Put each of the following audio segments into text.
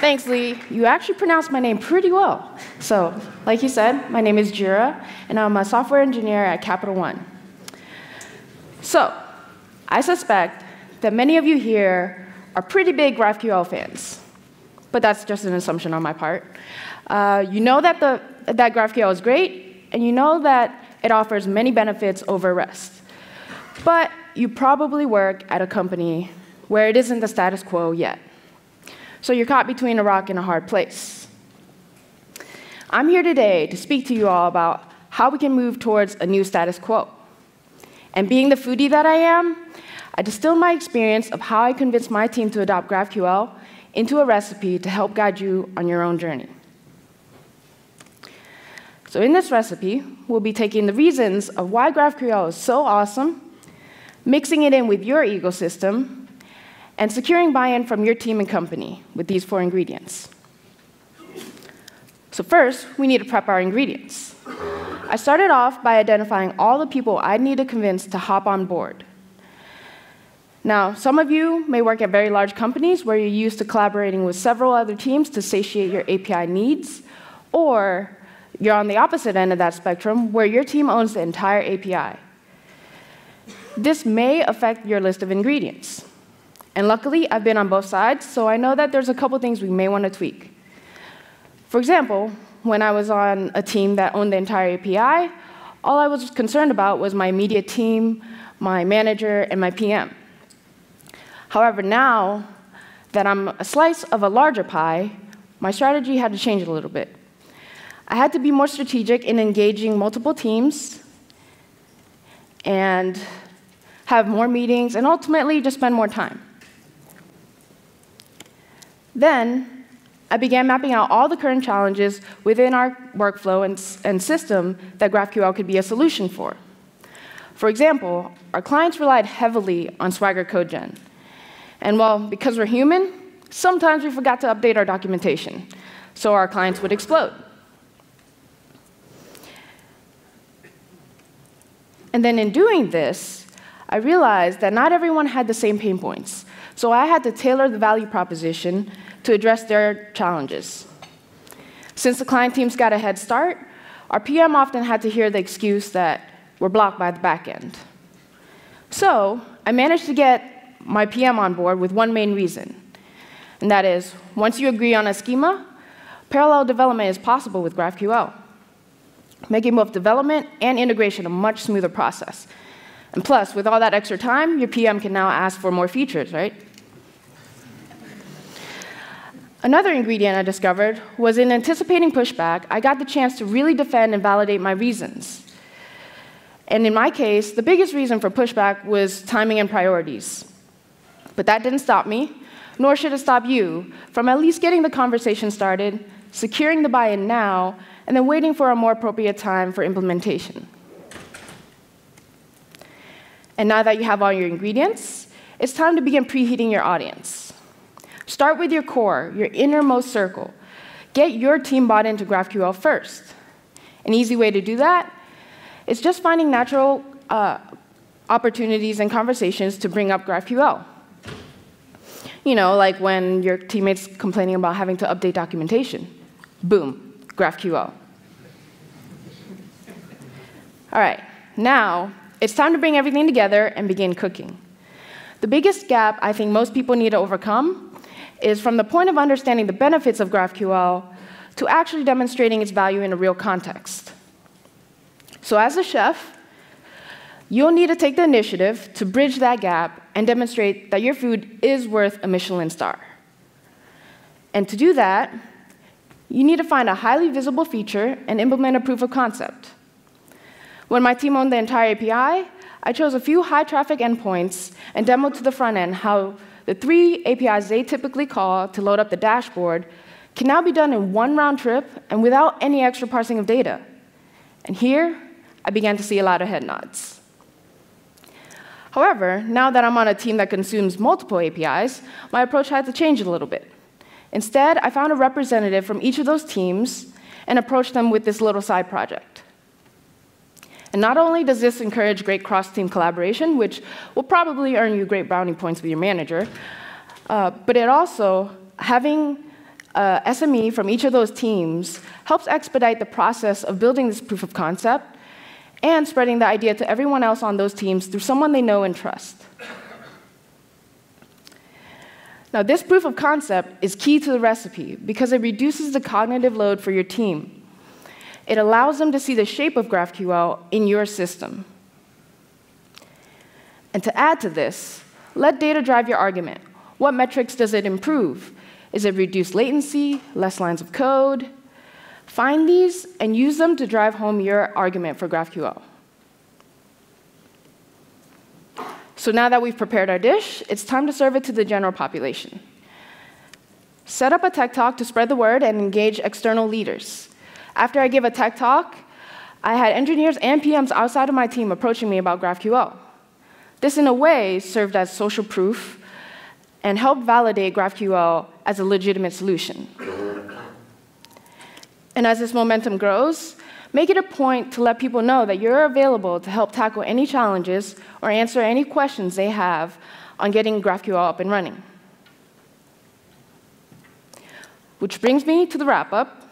Thanks, Lee. You actually pronounced my name pretty well. So, like you said, my name is Jira, and I'm a software engineer at Capital One. So, I suspect that many of you here are pretty big GraphQL fans. But that's just an assumption on my part. You know that GraphQL is great, and you know that it offers many benefits over REST. But you probably work at a company where it isn't the status quo yet. So you're caught between a rock and a hard place. I'm here today to speak to you all about how we can move towards a new status quo. And being the foodie that I am, I distilled my experience of how I convinced my team to adopt GraphQL into a recipe to help guide you on your own journey. So in this recipe, we'll be taking the reasons of why GraphQL is so awesome, mixing it in with your ecosystem, and securing buy-in from your team and company with these 4 ingredients. So first, we need to prep our ingredients. I started off by identifying all the people I'd need to convince to hop on board. Now, some of you may work at very large companies where you're used to collaborating with several other teams to satiate your API needs, or you're on the opposite end of that spectrum where your team owns the entire API. This may affect your list of ingredients. And luckily, I've been on both sides, so I know that there's a couple things we may want to tweak. For example, when I was on a team that owned the entire API, all I was concerned about was my immediate team, my manager, and my PM. However, now that I'm a slice of a larger pie, my strategy had to change a little bit. I had to be more strategic in engaging multiple teams and have more meetings, and ultimately just spend more time. Then, I began mapping out all the current challenges within our workflow and system that GraphQL could be a solution for. For example, our clients relied heavily on Swagger code gen. And well, because we're human, sometimes we forgot to update our documentation, so our clients would explode. And then in doing this, I realized that not everyone had the same pain points. So I had to tailor the value proposition to address their challenges. Since the client teams got a head start, our PM often had to hear the excuse that we're blocked by the back end. So I managed to get my PM on board with one main reason, and that is, once you agree on a schema, parallel development is possible with GraphQL, making both development and integration a much smoother process. And plus, with all that extra time, your PM can now ask for more features, right? Another ingredient I discovered was in anticipating pushback, I got the chance to really defend and validate my reasons. And in my case, the biggest reason for pushback was timing and priorities. But that didn't stop me, nor should it stop you, from at least getting the conversation started, securing the buy-in now, and then waiting for a more appropriate time for implementation. And now that you have all your ingredients, it's time to begin preheating your audience. Start with your core, your innermost circle. Get your team bought into GraphQL first. An easy way to do that is just finding natural opportunities and conversations to bring up GraphQL. You know, like when your teammate's complaining about having to update documentation. Boom, GraphQL. All right, now it's time to bring everything together and begin cooking. The biggest gap I think most people need to overcome is from the point of understanding the benefits of GraphQL to actually demonstrating its value in a real context. So as a chef, you'll need to take the initiative to bridge that gap and demonstrate that your food is worth a Michelin star. And to do that, you need to find a highly visible feature and implement a proof of concept. When my team owned the entire API, I chose a few high-traffic endpoints and demoed to the front end how the 3 APIs they typically call to load up the dashboard can now be done in one round trip and without any extra parsing of data. And here, I began to see a lot of head nods. However, now that I'm on a team that consumes multiple APIs, my approach had to change a little bit. Instead, I found a representative from each of those teams and approached them with this little side project. And not only does this encourage great cross-team collaboration, which will probably earn you great brownie points with your manager, but it also, having SME from each of those teams helps expedite the process of building this proof of concept and spreading the idea to everyone else on those teams through someone they know and trust. Now, this proof of concept is key to the recipe because it reduces the cognitive load for your team. It allows them to see the shape of GraphQL in your system. And to add to this, let data drive your argument. What metrics does it improve? Is it reduced latency, less lines of code? Find these and use them to drive home your argument for GraphQL. So now that we've prepared our dish, it's time to serve it to the general population. Set up a tech talk to spread the word and engage external leaders. After I give a tech talk, I had engineers and PMs outside of my team approaching me about GraphQL. This, in a way, served as social proof and helped validate GraphQL as a legitimate solution. And as this momentum grows, make it a point to let people know that you're available to help tackle any challenges or answer any questions they have on getting GraphQL up and running. Which brings me to the wrap-up.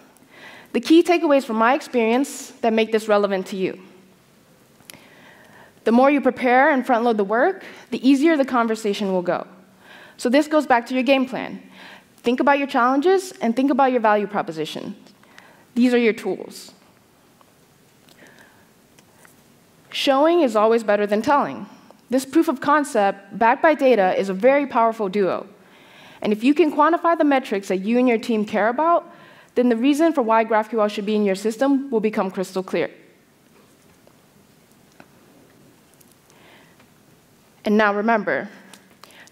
The key takeaways from my experience that make this relevant to you. The more you prepare and front-load the work, the easier the conversation will go. So this goes back to your game plan. Think about your challenges and think about your value proposition. These are your tools. Showing is always better than telling. This proof of concept, backed by data, is a very powerful duo. And if you can quantify the metrics that you and your team care about, then the reason for why GraphQL should be in your system will become crystal clear. And now remember,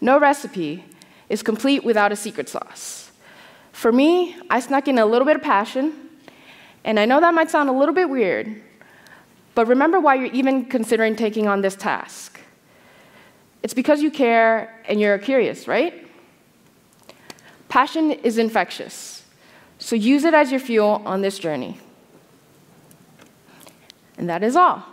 no recipe is complete without a secret sauce. For me, I snuck in a little bit of passion, and I know that might sound a little bit weird, but remember why you're even considering taking on this task. It's because you care and you're curious, right? Passion is infectious, so use it as your fuel on this journey. And that is all.